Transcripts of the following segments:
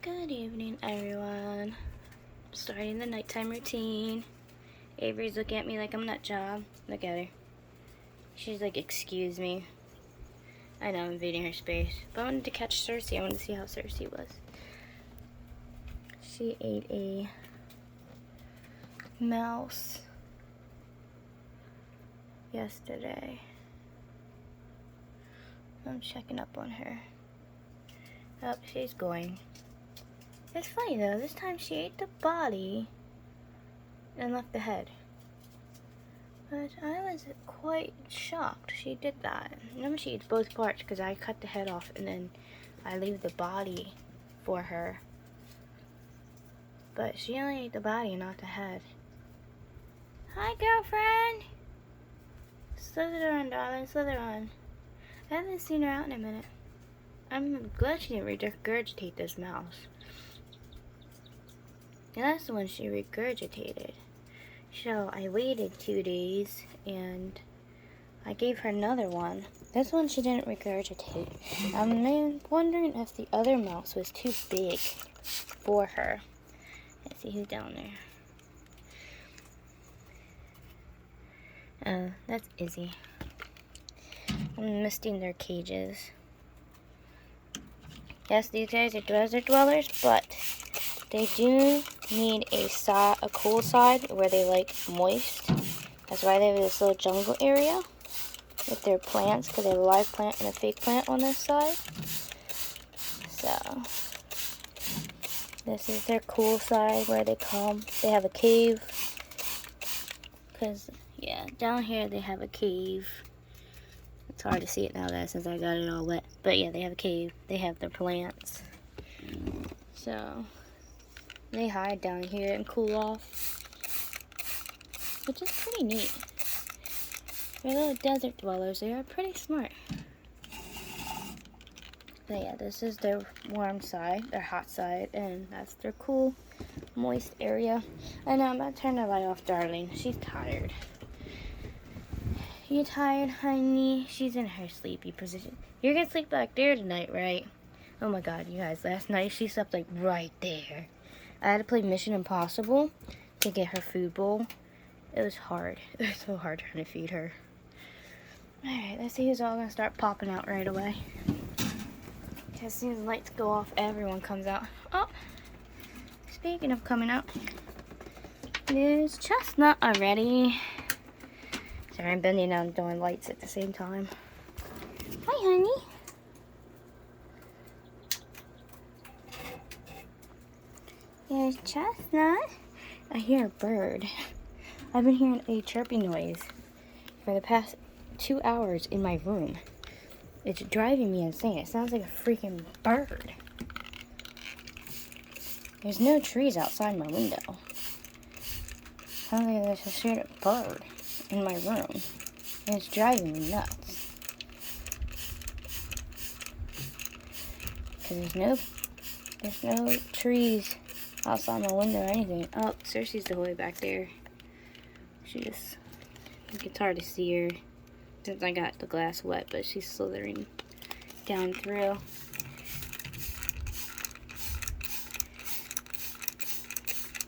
Good evening, everyone. Starting the nighttime routine. Avery's looking at me like I'm a nut job. Look at her. She's like, excuse me. I know I'm invading her space, but I wanted to catch Cersei. I wanted to see how Cersei was. She ate a mouse yesterday. I'm checking up on her. Oh, she's going. It's funny though, this time she ate the body and left the head. But I was quite shocked she did that. Remember, she eats both parts because I cut the head off and then I leave the body for her. But she only ate the body, not the head. Hi, girlfriend! Slither on, darling, slither on. I haven't seen her out in a minute. I'm glad she didn't regurgitate this mouse. And that's the one she regurgitated. So I waited 2 days and I gave her another one. This one she didn't regurgitate. I'm wondering if the other mouse was too big for her. Let's see who's down there. That's Izzy. I'm misting their cages. Yes, these guys are desert dwellers, but they do need a cool side where they like moist. That's why they have this little jungle area with their plants, because they have a live plant and a fake plant on this side. So this is their cool side where they come. They have a cave, because yeah, down here they have a cave. It's hard to see it now that since I got it all wet. But yeah, they have a cave. They have their plants. So they hide down here and cool off, which is pretty neat. They're little desert dwellers. They are pretty smart. But yeah, this is their warm side, their hot side, and that's their cool, moist area. I know, I'm about to turn the light off, darling. She's tired. You tired, honey? She's in her sleepy position. You're gonna sleep back there tonight, right? Oh my god, you guys, last night she slept like right there. I had to play Mission Impossible to get her food bowl. It was hard. It was so hard trying to feed her. Alright, let's see who's all gonna start popping out right away. As soon as the lights go off, everyone comes out. Oh, speaking of coming out, there's Chestnut already. Sorry, I'm bending down and doing lights at the same time. Hi, honey. There's Chestnut. I hear a bird. I've been hearing a chirping noise for the past 2 hours in my room. It's driving me insane. It sounds like a freaking bird. There's no trees outside my window. Sounds like there's a straight up bird in my room. And it's driving me nuts. Because there's no trees outside my window or anything. Oh, Cersei's the way back there. It's hard to see her since I got the glass wet, but she's slithering down through.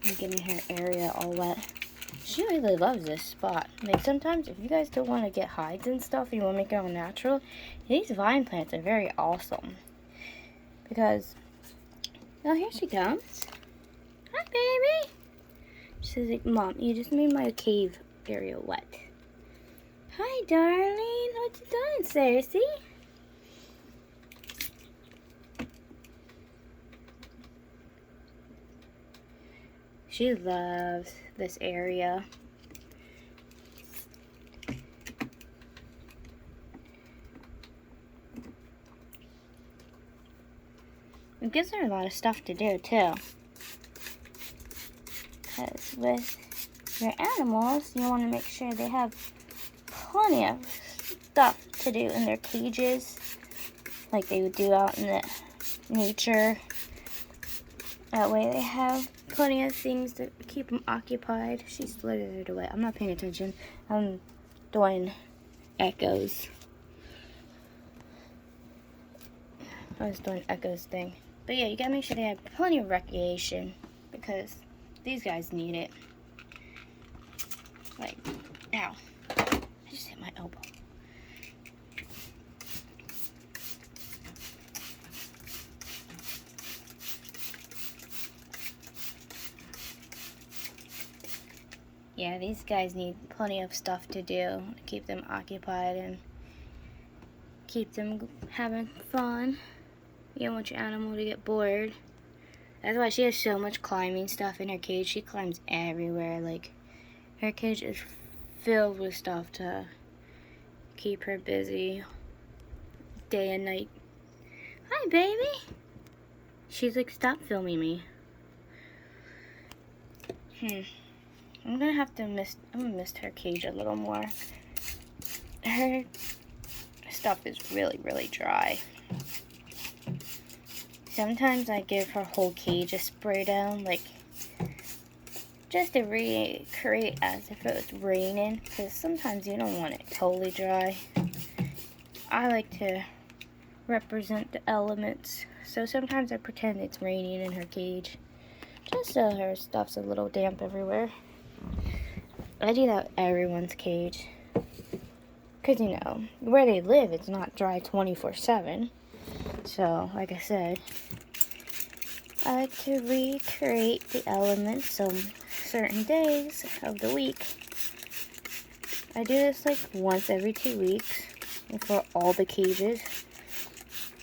I'm getting her area all wet. She really loves this spot. Like, sometimes if you guys don't want to get hides and stuff, you want to make it all natural, these vine plants are very awesome. Because, oh, here she comes. Hi, baby. She's like, Mom, you just made my cave area wet. Hi, darling. What you doing, Cersei? She loves this area. It gives her a lot of stuff to do, too. Because with your animals, you want to make sure they have plenty of stuff to do in their cages, like they would do out in the nature. That way they have plenty of things to keep them occupied. She slithered away. I'm not paying attention. I'm doing echoes. I was doing echoes thing. But yeah, you gotta make sure they have plenty of recreation because these guys need it. Like, ow. I just hit my elbow. Yeah, these guys need plenty of stuff to do to keep them occupied and keep them having fun. You don't want your animal to get bored. That's why she has so much climbing stuff in her cage. She climbs everywhere. Like, her cage is filled with stuff to keep her busy day and night. Hi, baby. She's like, stop filming me. I'm gonna have to mist her cage a little more. Her stuff is really, really dry. Sometimes I give her whole cage a spray down, like, just to recreate as if it was raining, because sometimes you don't want it totally dry. I like to represent the elements, so sometimes I pretend it's raining in her cage, just so her stuff's a little damp everywhere. I do that with everyone's cage, because, you know, where they live, it's not dry 24/7. So, like I said, I like to recreate the elements so certain days of the week. I do this like once every 2 weeks for all the cages,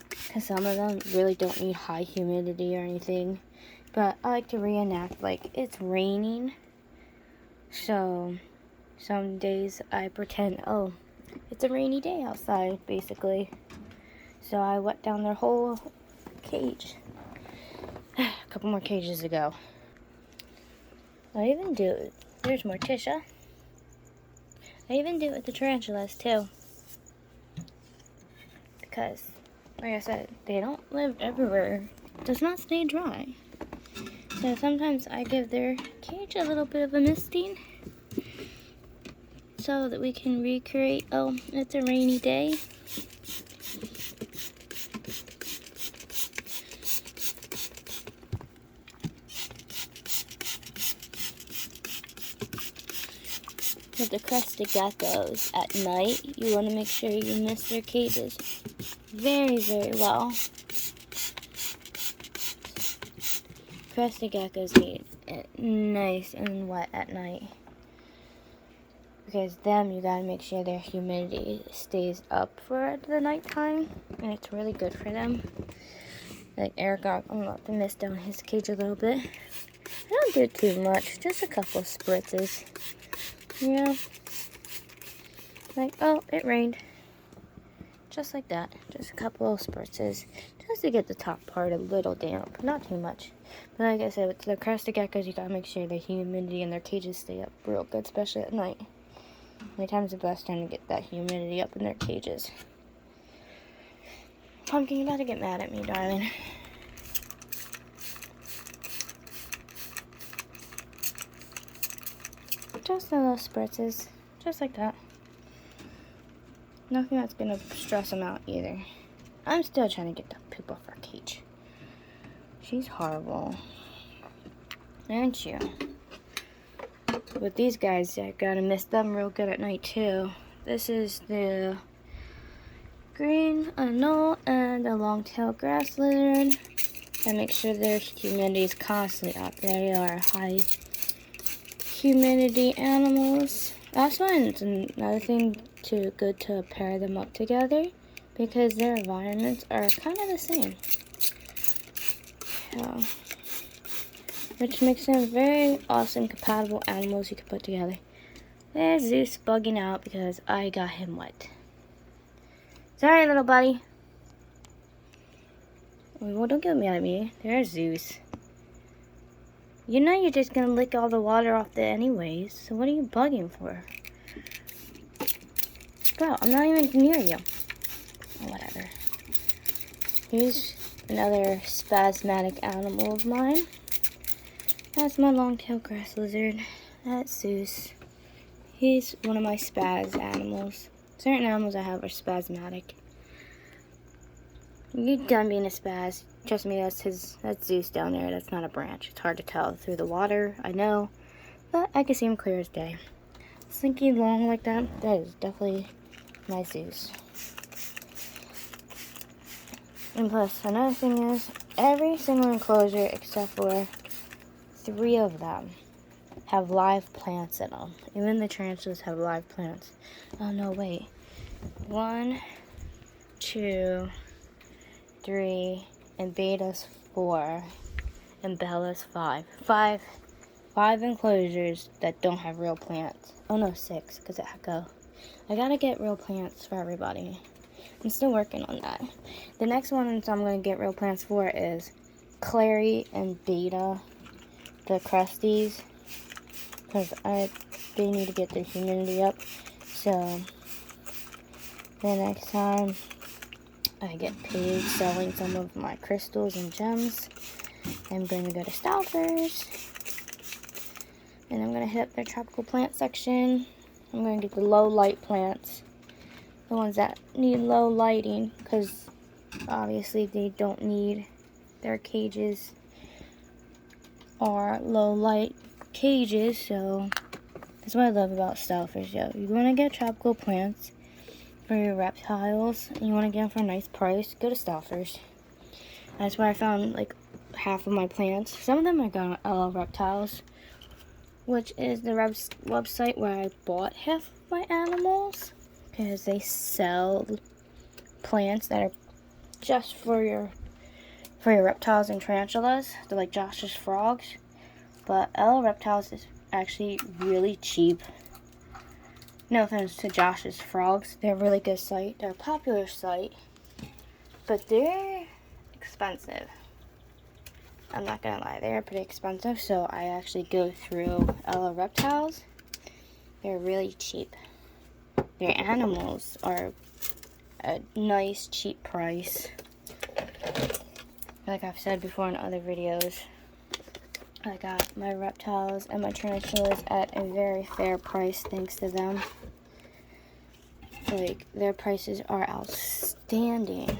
because some of them really don't need high humidity or anything. But I like to reenact like it's raining. So some days I pretend, oh, it's a rainy day outside, basically. So I wet down their whole cage. A couple more cages to go. I even do it. There's Morticia. I even do it with the tarantulas too. Because, like I said, they don't live everywhere. It does not stay dry. So sometimes I give their cage a little bit of a misting, so that we can recreate, oh, it's a rainy day. With the crested geckos at night, you want to make sure you mist their cages very, very well. Crested geckos need it nice and wet at night, because them, you gotta make sure their humidity stays up for the nighttime, and it's really good for them. Like Eric, I'm gonna let them mist down his cage a little bit. I don't do too much, just a couple of spritzes. Yeah. Like, oh, it rained. Just like that. Just a couple of spritzes. Just to get the top part a little damp. Not too much. But like I said, with the crested geckos, you gotta make sure the humidity in their cages stay up real good, especially at night. Nighttime's the best time to get that humidity up in their cages. Pumpkin, you about to get mad at me, darling. Just a little spritzes. Just like that. Nothing that's gonna stress them out either. I'm still trying to get the poop off her cage. She's horrible. Aren't you? With these guys, I gotta miss them real good at night too. This is the green anole and the long-tailed grass lizard. I make sure their humidity is constantly up. They are high humidity animals. That's why it's another thing good to pair them up together, because their environments are kind of the same. Which makes them very awesome, compatible animals you can put together. There's Zeus bugging out because I got him wet. Sorry, little buddy. Well, don't get mad at me. There's Zeus. You know you're just gonna lick all the water off there anyways, so what are you bugging for? Bro, I'm not even near you. Whatever. Here's another spasmodic animal of mine. That's my long-tailed grass lizard. That's Zeus. He's one of my spaz animals. Certain animals I have are spasmodic. You done being a spaz. Trust me, that's Zeus down there. That's not a branch. It's hard to tell through the water, I know. But I can see him clear as day. Slinky long like that, that is definitely my Zeus. And plus, another thing is, every single enclosure except for 3 of them have live plants in them. Even the tarantulas have live plants. Oh no, wait. 1, 2, 3, and Beta's 4, and Bella's 5. Five enclosures that don't have real plants. Oh no, 6, because it Echo. I gotta get real plants for everybody. I'm still working on that. The next one I'm gonna get real plants for is Clary and Beta, the crusties, because they need to get their humidity up. So the next time I get paid selling some of my crystals and gems, I'm going to go to Stouffer's, and I'm going to hit up their tropical plant section. I'm going to get the low light plants, the ones that need low lighting, because obviously they don't need their cages or low light cages. So that's what I love about Stouffer's. Yo, you want to get tropical plants for your reptiles and you want to get them for a nice price, go to Stouffer's. That's where I found like half of my plants. Some of them are gone reptiles, which is the website where I bought half of my animals, because they sell plants that are just for your reptiles and tarantulas. They're like Josh's frogs, but LL Reptiles is actually really cheap. No offense to Josh's frogs, they're a really good site. They're a popular site, but they're expensive. I'm not gonna lie, they're pretty expensive, so I actually go through LL Reptiles. They're really cheap. Their animals are a nice, cheap price. Like I've said before in other videos, I got my reptiles and my tarantulas at a very fair price thanks to them. Like, their prices are outstanding.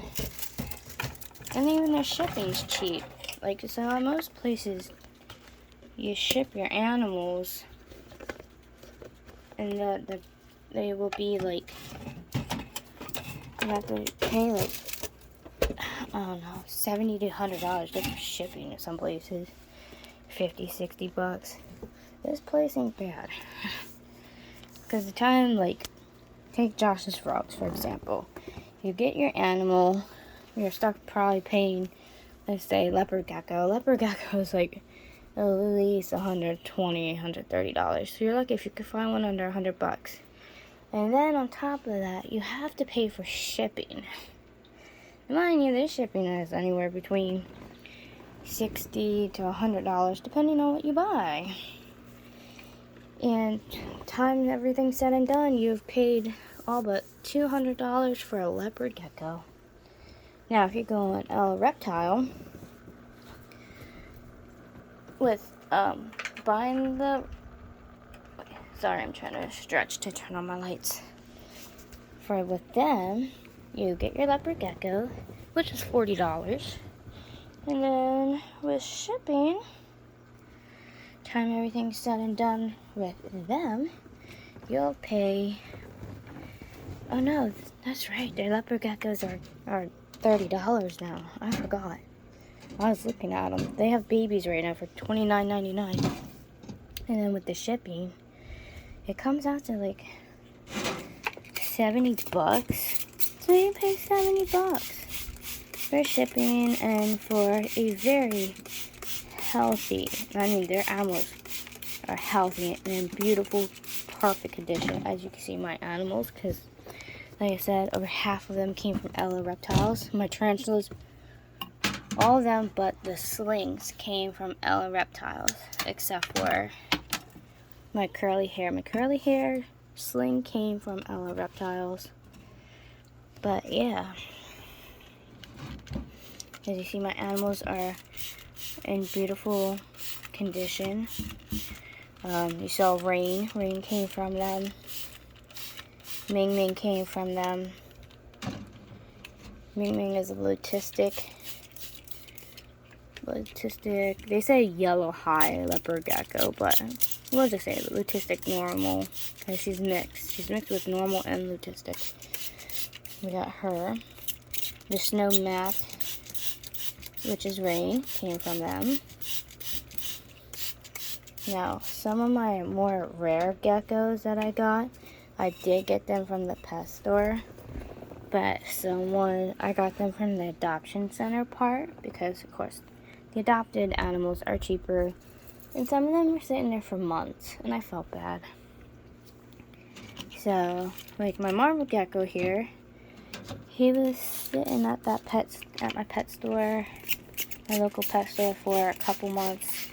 And even their shipping's cheap. Like, so at most places, you ship your animals, and they will be like, you have to pay like, I don't know, $70 to $100 just for shipping to some places. 50, 60 bucks. This place ain't bad. Because the time, like, take Josh's frogs, for example. You get your animal, you're stuck probably paying, let's say, leopard gecko. Leopard gecko is like at least $120, $130. So you're lucky if you could find one under 100 bucks. And then on top of that, you have to pay for shipping. Mind you, this shipping is anywhere between $60 to $100, depending on what you buy. And time everything's said and done, you've paid all but $200 for a leopard gecko. Now, if you go on a reptile with buying the, sorry, I'm trying to stretch to turn on my lights. With them, you get your leopard gecko, which is $40. And then with shipping, time everything's said and done with them, you'll pay, oh no, that's right, their leopard geckos are $30 now. I forgot. I was looking at them. They have babies right now for $29.99. And then with the shipping, it comes out to like 70 bucks. So you pay 70 bucks for shipping and for a very healthy, I mean, their animals are healthy and in beautiful, perfect condition. As you can see, my animals, because like I said, over half of them came from LL Reptiles. My tarantulas, all of them but the slings came from LL Reptiles, except for my curly hair. My curly hair sling came from LL Reptiles. But yeah, as you see, my animals are in beautiful condition. You saw Rain. Rain came from them. Ming Ming came from them. Ming Ming is a lutistic. They say yellow high leopard gecko, but we'll just say lutistic normal because she's mixed. She's mixed with normal and lutistic. We got her. The snow mat, which is rain, came from them. Now, some of my more rare geckos that I got, I did get them from the pet store. But I got them from the adoption center part because, of course, the adopted animals are cheaper. And some of them were sitting there for months, and I felt bad. So, like my marble gecko here, he was sitting at my pet store, my local pet store, for a couple months.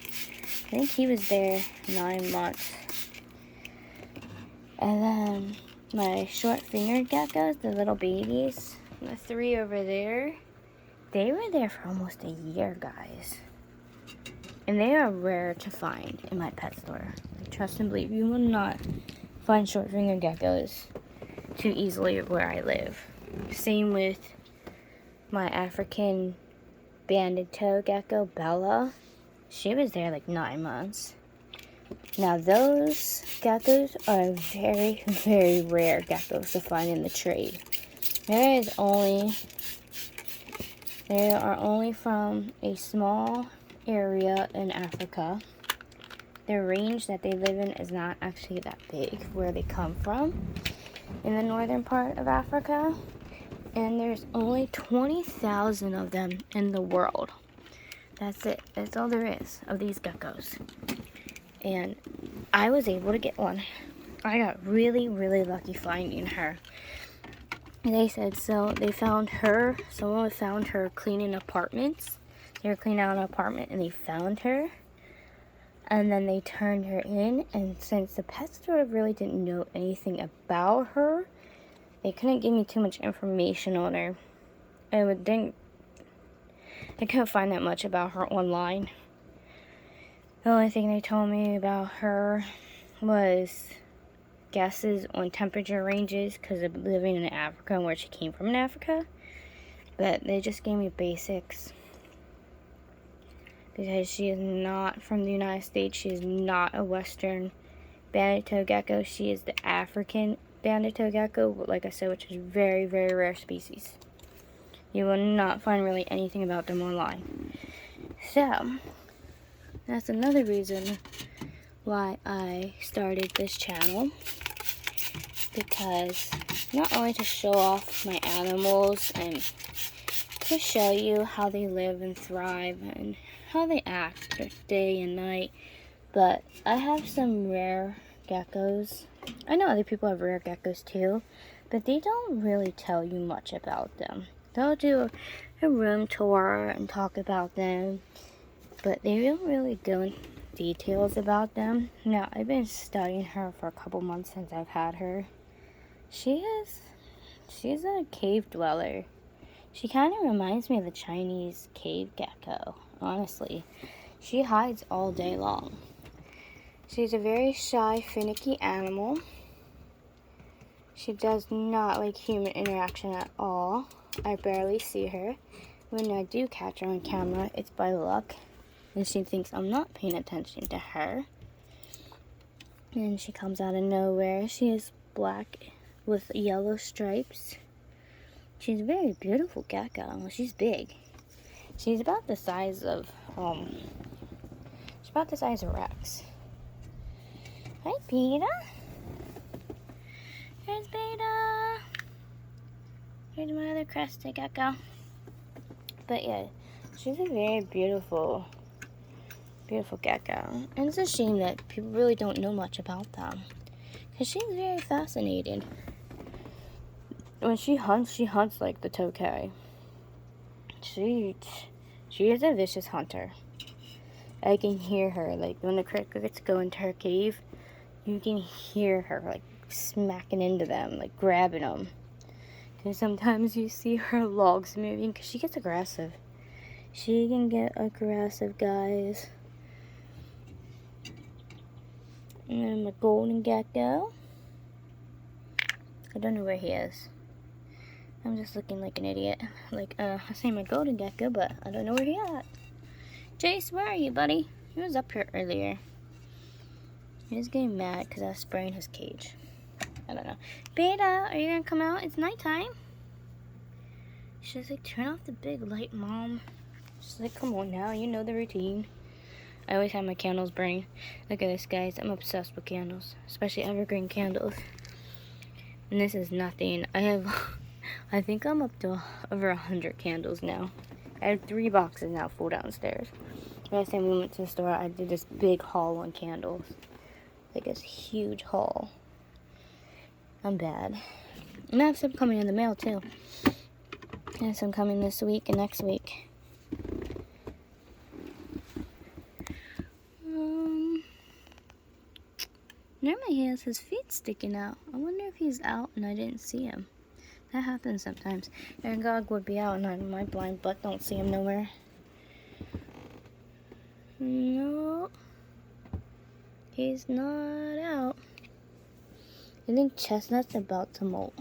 I think he was there 9 months. And then my short-fingered geckos, the little babies, the 3 over there, they were there for almost a year, guys. And they are rare to find in my pet store. Trust and believe, you will not find short-fingered geckos too easily where I live. Same with my African banded toe gecko, Bella. She was there like 9 months. Now those geckos are very, very rare geckos to find in the trade. They are only from a small area in Africa. Their range that they live in is not actually that big where they come from in the northern part of Africa. And there's only 20,000 of them in the world. That's it. That's all there is of these geckos. And I was able to get one. I got really, really lucky finding her. And they said someone found her cleaning apartments. They were cleaning out an apartment and they found her. And then they turned her in. And since the pet store really didn't know anything about her, they couldn't give me too much information on her. I couldn't find that much about her online. The only thing they told me about her was guesses on temperature ranges because of living in Africa and where she came from in Africa. But they just gave me basics. Because she is not from the United States. She is not a Western banded toe gecko. She is the African banded toe gecko, like I said, which is very, very rare species. You will not find really anything about them online. So, that's another reason why I started this channel. Because not only to show off my animals and to show you how they live and thrive and how they act day and night, but I have some rare geckos. I know other people have rare geckos too, but they don't really tell you much about them. They'll do a room tour and talk about them, but they don't really go in details about them. Now, I've been studying her for a couple months since I've had her. She's a cave dweller. She kind of reminds me of the Chinese cave gecko, honestly. She hides all day long. She's a very shy, finicky animal. She does not like human interaction at all. I barely see her. When I do catch her on camera, it's by luck. And she thinks I'm not paying attention to her. And she comes out of nowhere. She is black with yellow stripes. She's a very beautiful gecko. She's big. She's about the size of Rex. Hi, Beta. Here's Beta. Here's my other crested gecko. But yeah, she's a very beautiful gecko. And it's a shame that people really don't know much about them. Because she's very fascinating. When she hunts like the tokay. She is a vicious hunter. I can hear her, like, when the crickets go into her cave, you can hear her, like, smacking into them, like, grabbing them. Because sometimes you see her logs moving, because she gets aggressive. She can get aggressive, guys. And then my golden gecko. I don't know where he is. I'm just looking like an idiot. Like, I say my golden gecko, but I don't know where he at. Jace, where are you, buddy? He was up here earlier. He was getting mad because I was spraying his cage. I don't know. Beta, are you gonna come out? It's nighttime. She's like, turn off the big light, Mom. She's like, come on now, you know the routine. I always have my candles burning. Look at this, guys. I'm obsessed with candles, especially evergreen candles. And this is nothing. I think I'm up to over 100 candles now. I have 3 boxes now full downstairs. Last time we went to the store, I did this big haul on candles. Like this huge haul. I'm bad. And I have some coming in the mail too. I have some coming this week and next week. Normally he has his feet sticking out. I wonder if he's out and I didn't see him. That happens sometimes. Aragog would be out and my blind butt don't see him nowhere. No. He's not out. I think Chestnut's about to molt.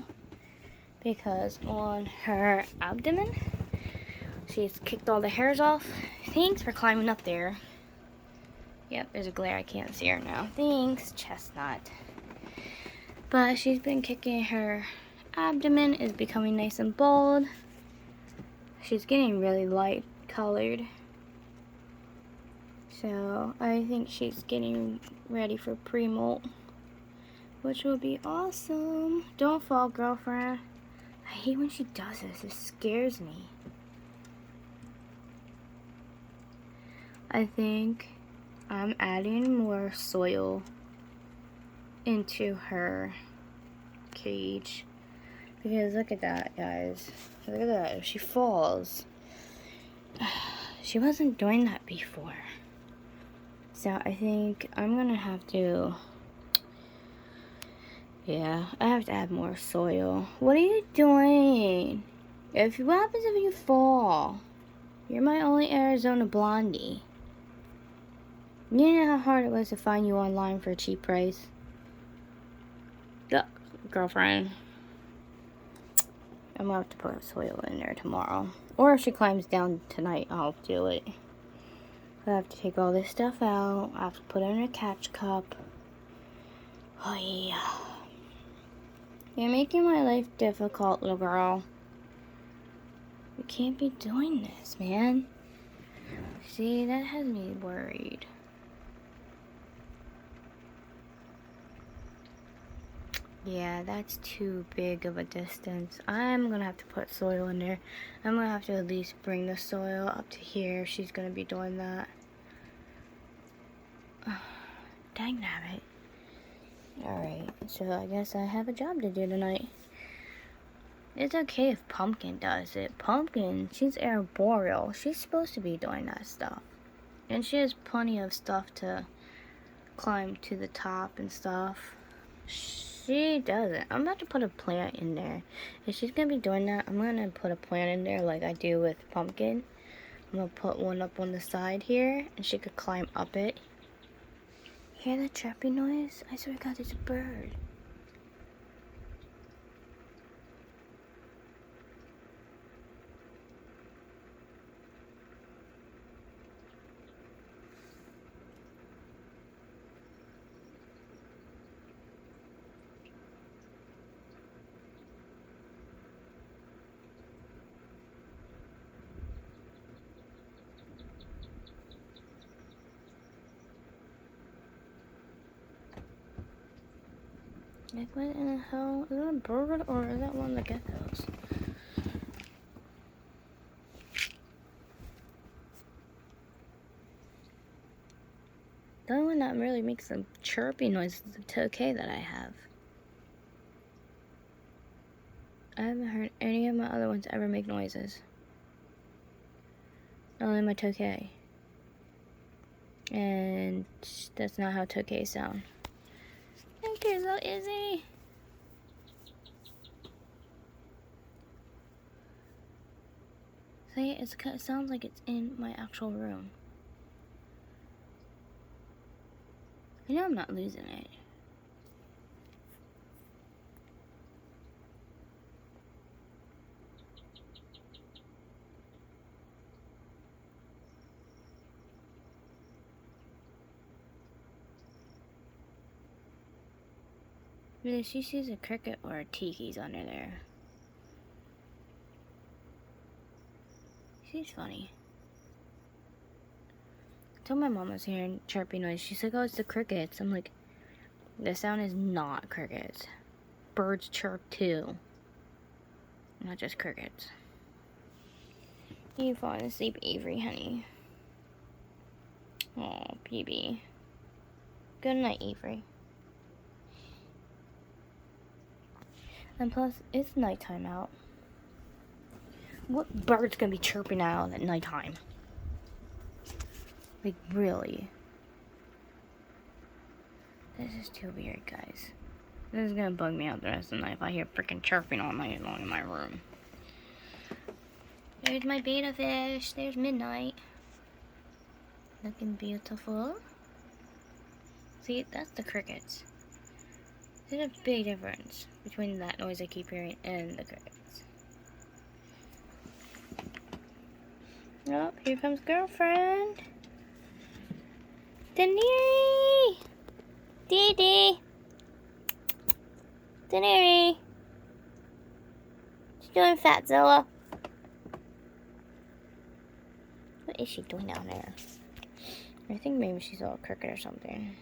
Because on her abdomen, she's kicked all the hairs off. Thanks for climbing up there. Yep, there's a glare. I can't see her now. Thanks, Chestnut. But she's been kicking her abdomen, is becoming nice and bold. She's getting really light colored. So I think she's getting ready for pre-molt, which will be awesome. Don't fall, girlfriend. I hate when she does this. It scares me. I think I'm adding more soil into her cage. Because look at that, guys. Look at that. If she falls. She wasn't doing that before. So I think I'm going to have to... Yeah, I have to add more soil. What are you doing? What happens if you fall? You're my only Arizona blondie. You know how hard it was to find you online for a cheap price? Girlfriend. I'm gonna have to put soil in there tomorrow. Or if she climbs down tonight, I'll do it. I have to take all this stuff out. I have to put it in a catch cup. Oh yeah. You're making my life difficult, little girl. You can't be doing this, man. See, that has me worried. Yeah, that's too big of a distance. I'm gonna have to put soil in there. I'm gonna have to at least bring the soil up to here if she's gonna be doing that. Dang nabbit. Alright, so I guess I have a job to do tonight. It's okay if Pumpkin does it. Pumpkin, she's arboreal. She's supposed to be doing that stuff. And she has plenty of stuff to climb to the top and stuff. She doesn't. I'm about to put a plant in there. If she's going to be doing that, I'm going to put a plant in there like I do with Pumpkin. I'm going to put one up on the side here, and she could climb up it. Hear that chirping noise? I swear to God, it's a bird. Like, what in the hell? Is that a bird or is that one of the geckos? The only one that really makes some chirping noise is the tokay that I have. I haven't heard any of my other ones ever make noises. Only my tokay. And that's not how tokays sound. Thank you, little Izzy. See, it sounds like it's in my actual room. I know I'm not losing it. I Really, she sees a cricket or a tiki's under there. She's funny. I told my mom I was hearing chirping noise. She's like, oh, it's the crickets. I'm like, the sound is not crickets. Birds chirp too. Not just crickets. You falling asleep, Avery, honey. Oh, baby. Good night, Avery. And plus, it's nighttime out. What bird's gonna be chirping out at nighttime? Like, really? This is too weird, guys. This is gonna bug me out the rest of the night if I hear freaking chirping all night long in my room. There's my betta fish. There's Midnight. Looking beautiful. See, that's the crickets. There's a big difference between that noise I keep hearing and the crickets. Oh, here comes girlfriend. Daenerys! Dee. Daenerys! What you doing, Fatzilla? What is she doing down there? I think maybe she saw a cricket or something.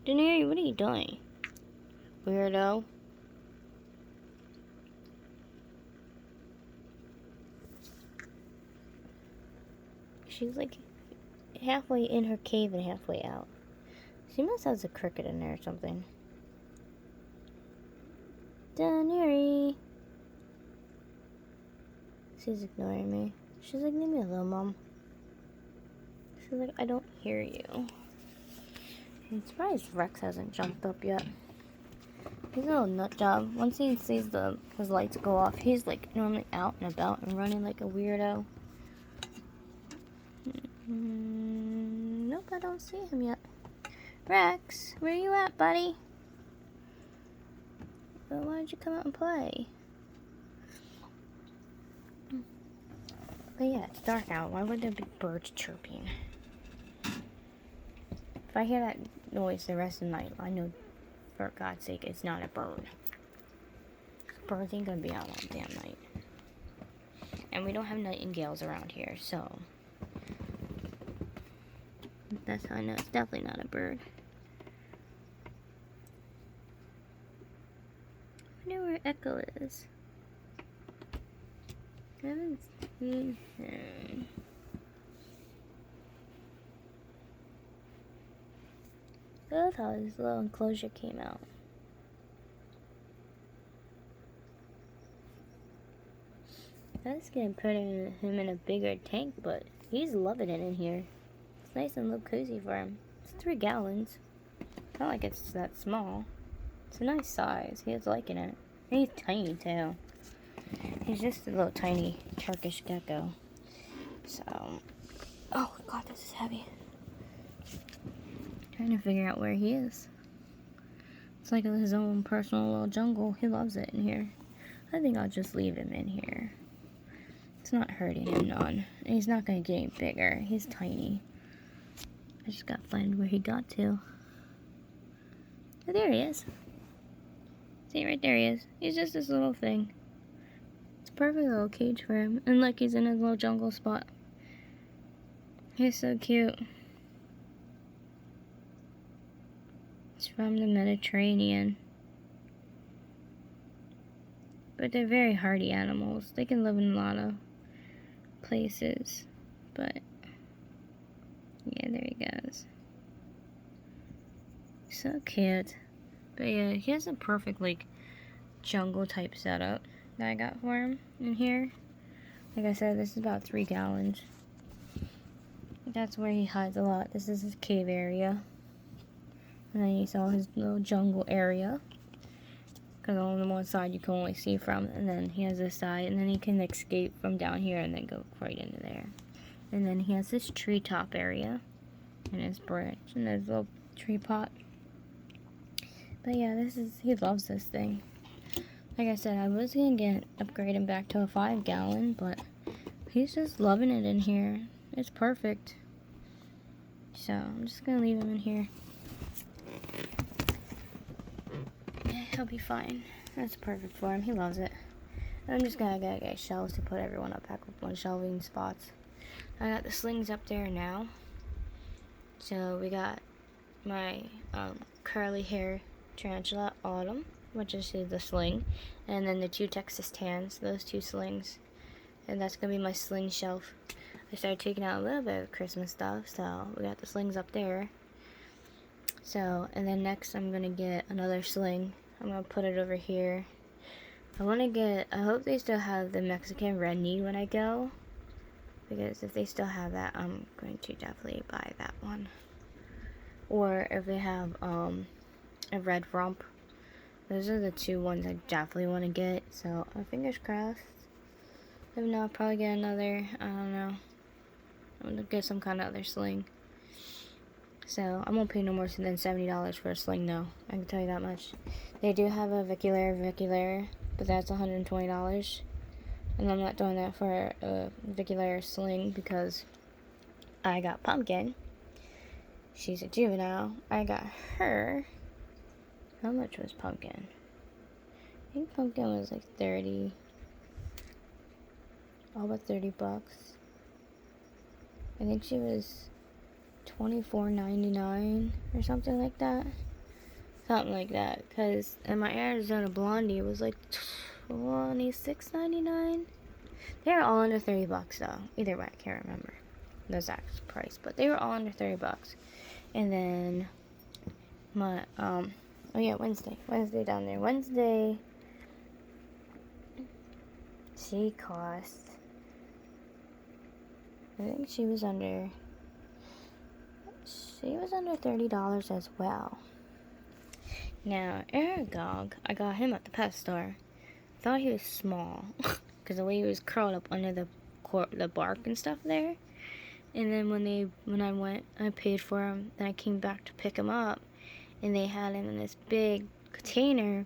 Daenerys, what are you doing? Weirdo. She's like halfway in her cave and halfway out. She must have a cricket in there or something. Daenerys. She's ignoring me. She's like, leave me alone, Mom. She's like, I don't hear you. I'm surprised Rex hasn't jumped up yet. He's a little nut job. Once he sees his lights go off, he's like normally out and about and running like a weirdo. Nope, I don't see him yet. Rex, where you at, buddy? Well, why don't you come out and play? But yeah, it's dark out. Why would there be birds chirping? If I hear that noise the rest of the night, I know, for God's sake, it's not a bird. Birds ain't gonna be out all damn night. And we don't have nightingales around here, so that's how I know it's definitely not a bird. I wonder where Echo is. I haven't seen him. I love how his little enclosure came out. I was gonna put him in a bigger tank, but he's loving it in here. It's nice and look cozy for him. It's 3 gallons. It's not like it's that small. It's a nice size. He's liking it. And he's tiny too. He's just a little tiny Turkish gecko. So, oh God, this is heavy. Trying to figure out where he is. It's like his own personal little jungle. He loves it in here. I think I'll just leave him in here. It's not hurting him none. And he's not going to get any bigger. He's tiny. I just got to find where he got to. Oh, there he is. See, right there he is. He's just this little thing. It's a perfect little cage for him. And look, he's in his little jungle spot. He's so cute. It's from the Mediterranean. But they're very hardy animals. They can live in a lot of places. But, yeah, there he goes. So cute. But yeah, he has a perfect, like, jungle type setup that I got for him in here. Like I said, this is about 3 gallons. That's where he hides a lot. This is his cave area. And then you saw his little jungle area. Because on the one side you can only see from. And then he has this side. And then he can escape from down here and then go right into there. And then he has this treetop area. And his branch. And his little tree pot. But yeah, he loves this thing. Like I said, I was going to upgrade him back to a 5 gallon. But he's just loving it in here. It's perfect. So I'm just going to leave him in here. He'll be fine. That's perfect for him. He loves it. I'm just gonna get shelves to put everyone up back up on shelving spots. I got the slings up there now. So we got my curly hair tarantula Autumn, which is the sling, and then the 2 Texas tans, those 2 slings, and that's gonna be my sling shelf. I started taking out a little bit of Christmas stuff, so we got the slings up there. So, and then next I'm gonna get another sling. I'm gonna put it over here. I hope they still have the Mexican red knee when I go, because if they still have that, I'm going to definitely buy that one. Or if they have a red rump, those are the 2 ones I definitely want to get. So fingers crossed. If not, I'll probably get another. I don't know. I'm gonna get some kind of other sling. So I won't pay no more than $70 for a sling, though. I can tell you that much. They do have a Viculaire, but that's $120. And I'm not doing that for a Viculaire sling because I got Pumpkin. She's a juvenile. I got her. How much was Pumpkin? I think Pumpkin was like 30. All but $30. I think she was $24.99 or something like that. Something like that. Because in my Arizona Blondie, it was like $26.99. They're all under $30 though. Either way, I can't remember the exact price, but they were all under $30. And then my oh yeah, Wednesday down there. Wednesday, she cost, I think she was under $30 as well. Now Aragog, I got him at the pet store. Thought he was small because the way he was curled up under the bark and stuff there. And then when I went, I paid for him. Then I came back to pick him up, and they had him in this big container.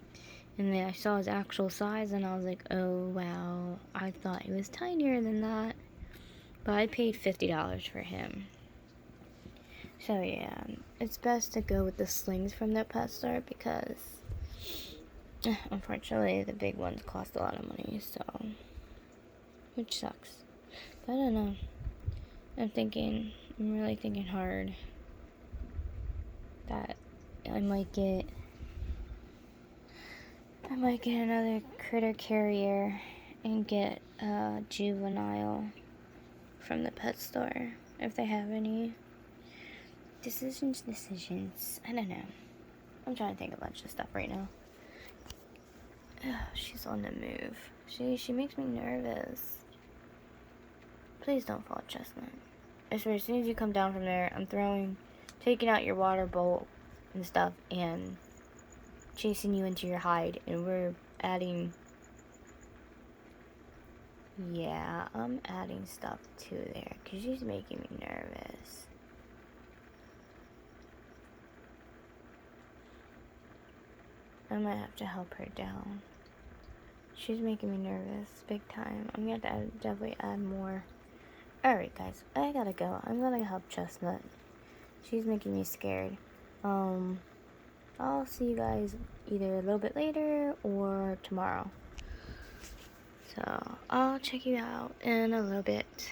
And then I saw his actual size, and I was like, oh wow, I thought he was tinier than that. But I paid $50 for him. So yeah, it's best to go with the slings from the pet store because unfortunately the big ones cost a lot of money, so which sucks. But I don't know. I'm really thinking hard that I might get another critter carrier and get a juvenile from the pet store if they have any. Decisions. I don't know. I'm trying to think of a bunch of stuff right now. She's on the move. She makes me nervous. Please don't fall, Chestnut. I swear, as soon as you come down from there, I'm taking out your water bowl and stuff and chasing you into your hide, and we're adding. Yeah, I'm adding stuff to there because she's making me nervous. I might have to help her down. She's making me nervous, big time. I'm gonna have to definitely add more. Alright guys, I gotta go. I'm gonna help Chestnut. She's making me scared. I'll see you guys either a little bit later or tomorrow. So, I'll check you out in a little bit.